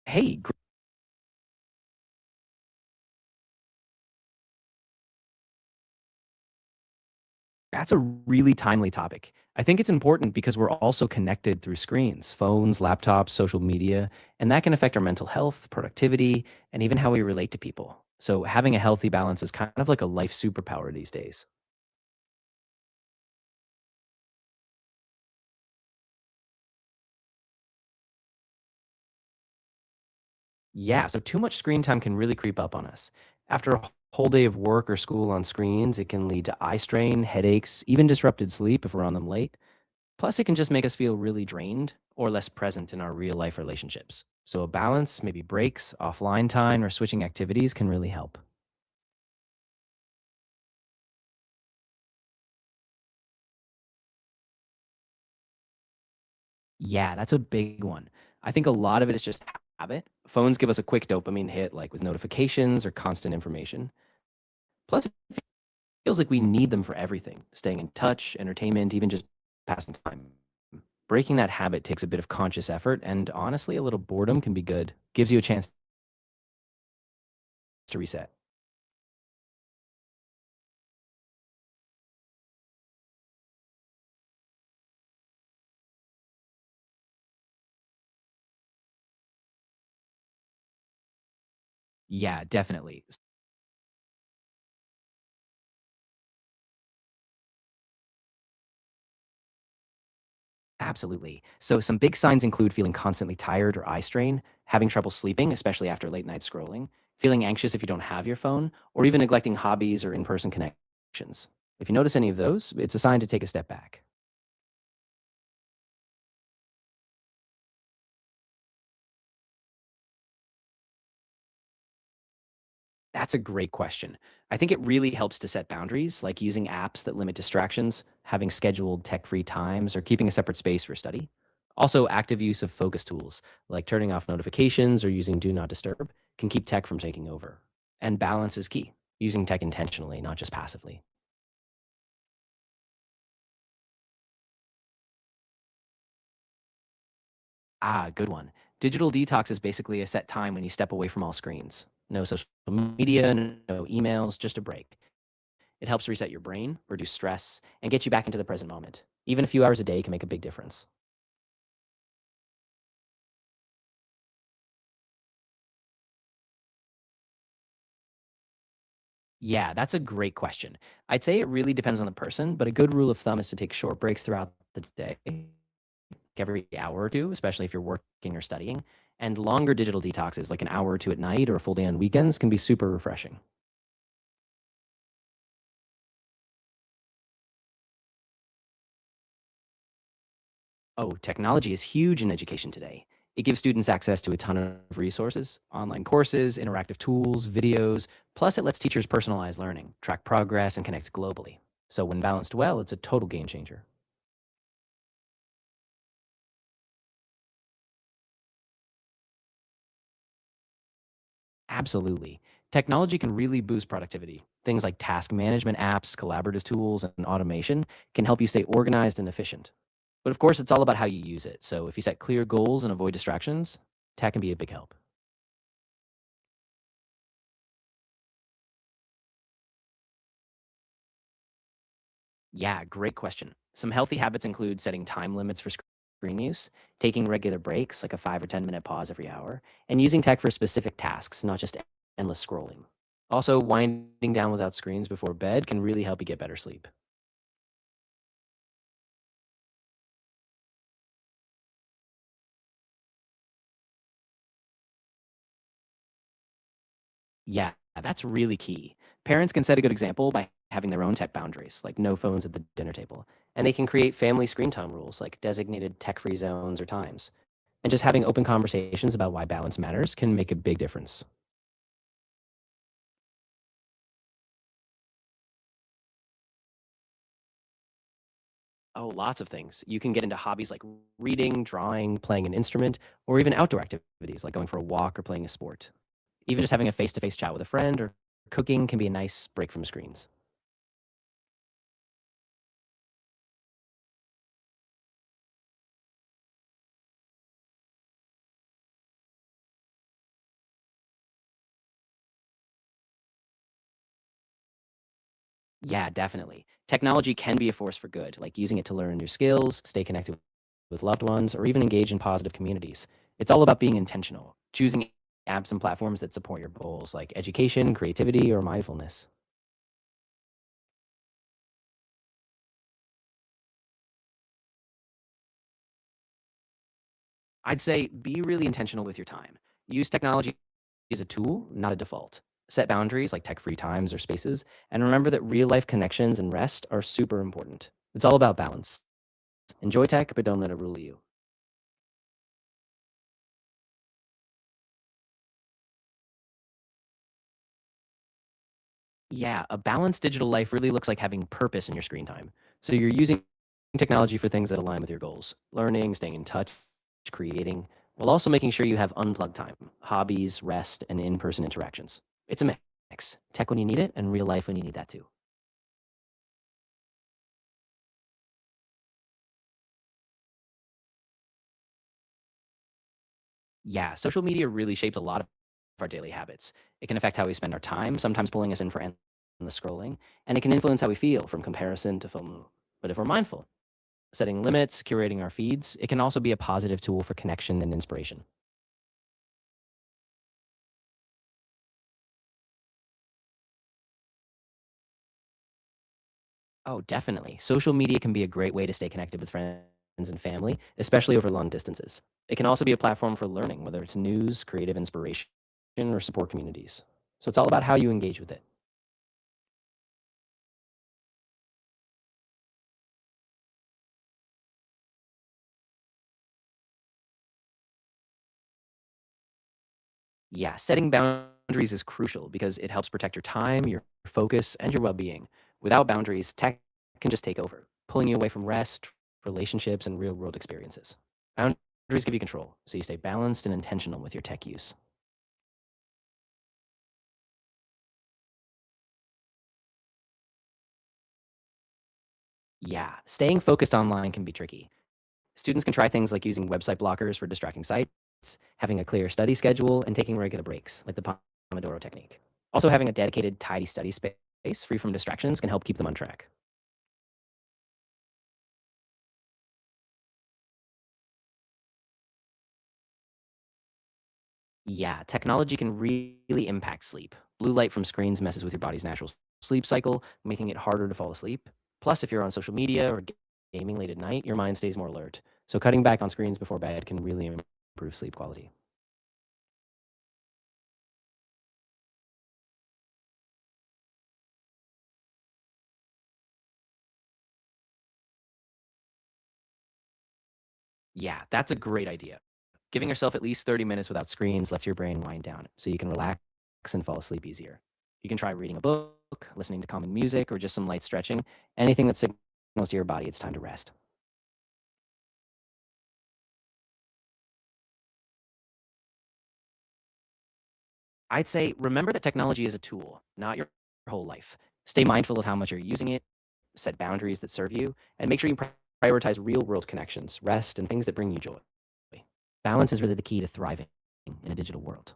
Hey, that's a really timely topic. I think it's important because we're also connected through screens, phones, laptops, social media, and that can affect our mental health, productivity, and even how we relate to people. So having a healthy balance is kind of like a life superpower these days. Yeah, so too much screen time can really creep up on us. After a whole day of work or school on screens, it can lead to eye strain, headaches, even disrupted sleep if we're on them late. Plus, it can just make us feel really drained or less present in our real life relationships. So, a balance, maybe breaks, offline time, or switching activities can really help. Yeah, that's a big one. I think a lot of it is just habit. Phones give us a quick dopamine hit, like with notifications or constant information. Plus, it feels like we need them for everything, staying in touch, entertainment, even just passing time. Breaking that habit takes a bit of conscious effort, and honestly, a little boredom can be good. Gives you a chance to reset. Yeah, definitely. Absolutely. So, some big signs include feeling constantly tired or eye strain, having trouble sleeping, especially after late night scrolling, feeling anxious if you don't have your phone, or even neglecting hobbies or in person connections. If you notice any of those, it's a sign to take a step back. That's a great question. I think it really helps to set boundaries, like using apps that limit distractions, having scheduled tech free times, or keeping a separate space for study. Also, active use of focus tools, like turning off notifications or using Do Not Disturb, can keep tech from taking over. And balance is key, using tech intentionally, not just passively. Ah, good one. Digital detox is basically a set time when you step away from all screens. No social media, no emails, just a break. It helps reset your brain, reduce stress, and get you back into the present moment. Even a few hours a day can make a big difference. Yeah, that's a great question. I'd say it really depends on the person, but a good rule of thumb is to take short breaks throughout the day, every hour or two, especially if you're working or studying. And longer digital detoxes, like an hour or two at night or a full day on weekends, can be super refreshing. Oh, technology is huge in education today. It gives students access to a ton of resources, online courses, interactive tools, videos, plus it lets teachers personalize learning, track progress, and connect globally. So when balanced well, it's a total game changer. Absolutely. Technology can really boost productivity. Things like task management apps, collaborative tools, and automation can help you stay organized and efficient. But of course, it's all about how you use it. So if you set clear goals and avoid distractions, tech can be a big help. Yeah, great question. Some healthy habits include setting time limits for screen use, taking regular breaks, like a 5 or 10 minute pause every hour, and using tech for specific tasks, not just endless scrolling. Also, winding down without screens before bed can really help you get better sleep. Yeah, that's really key. Parents can set a good example by having their own tech boundaries, like no phones at the dinner table. And they can create family screen time rules, like designated tech free zones or times. And just having open conversations about why balance matters can make a big difference. Oh, lots of things. You can get into hobbies like reading, drawing, playing an instrument, or even outdoor activities like going for a walk or playing a sport. Even just having a face to face chat with a friend or cooking can be a nice break from screens. Yeah, definitely. Technology can be a force for good, like using it to learn new skills, stay connected with loved ones, or even engage in positive communities. It's all about being intentional, choosing apps and platforms that support your goals, like education, creativity, or mindfulness. I'd say be really intentional with your time. Use technology as a tool, not a default. Set boundaries like tech free times or spaces, and remember that real life connections and rest are super important. It's all about balance. Enjoy tech, but don't let it rule you. Yeah, a balanced digital life really looks like having purpose in your screen time. So you're using technology for things that align with your goals, learning, staying in touch, creating, while also making sure you have unplugged time, hobbies, rest, and in person interactions. It's a mix tech when you need it, and real life when you need that too. Yeah, social media really shapes a lot of our daily habits. It can affect how we spend our time, sometimes pulling us in for endless scrolling, and it can influence how we feel from comparison to FOMO. But if we're mindful, setting limits, curating our feeds, it can also be a positive tool for connection and inspiration. Oh, definitely. Social media can be a great way to stay connected with friends and family, especially over long distances. It can also be a platform for learning, whether it's news, creative inspiration, or support communities. So it's all about how you engage with it. Yeah, setting boundaries is crucial because it helps protect your time, your focus, and your well being. Without boundaries, tech can just take over, pulling you away from rest, relationships, and real world experiences. Boundaries give you control, so you stay balanced and intentional with your tech use. Yeah, staying focused online can be tricky. Students can try things like using website blockers for distracting sites, having a clear study schedule, and taking regular breaks, like the Pomodoro technique. Also, having a dedicated, tidy study space free from distractions can help keep them on track. Yeah, technology can really impact sleep. Blue light from screens messes with your body's natural sleep cycle, making it harder to fall asleep. Plus, if you're on social media or gaming late at night, your mind stays more alert. So, cutting back on screens before bed can really improve sleep quality. Yeah, that's a great idea. Giving yourself at least 30 minutes without screens lets your brain wind down so you can relax and fall asleep easier. You can try reading a book, listening to calming music, or just some light stretching. Anything that signals to your body it's time to rest. I'd say remember that technology is a tool, not your whole life. Stay mindful of how much you're using it, set boundaries that serve you, and make sure you prioritize real world connections, rest, and things that bring you joy. Balance is really the key to thriving in a digital world.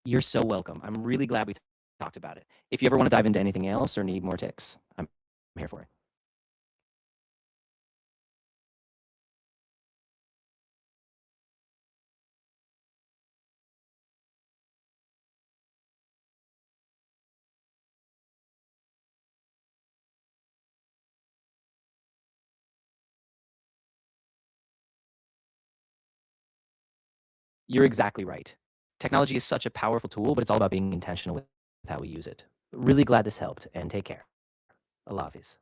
You're so welcome. I'm really glad we talked about it. If you ever want to dive into anything else or need more tips, I'm here for it. You're exactly right. Technology is such a powerful tool, but it's all about being intentional with how we use it. Really glad this helped, and take care. Allah Hafiz.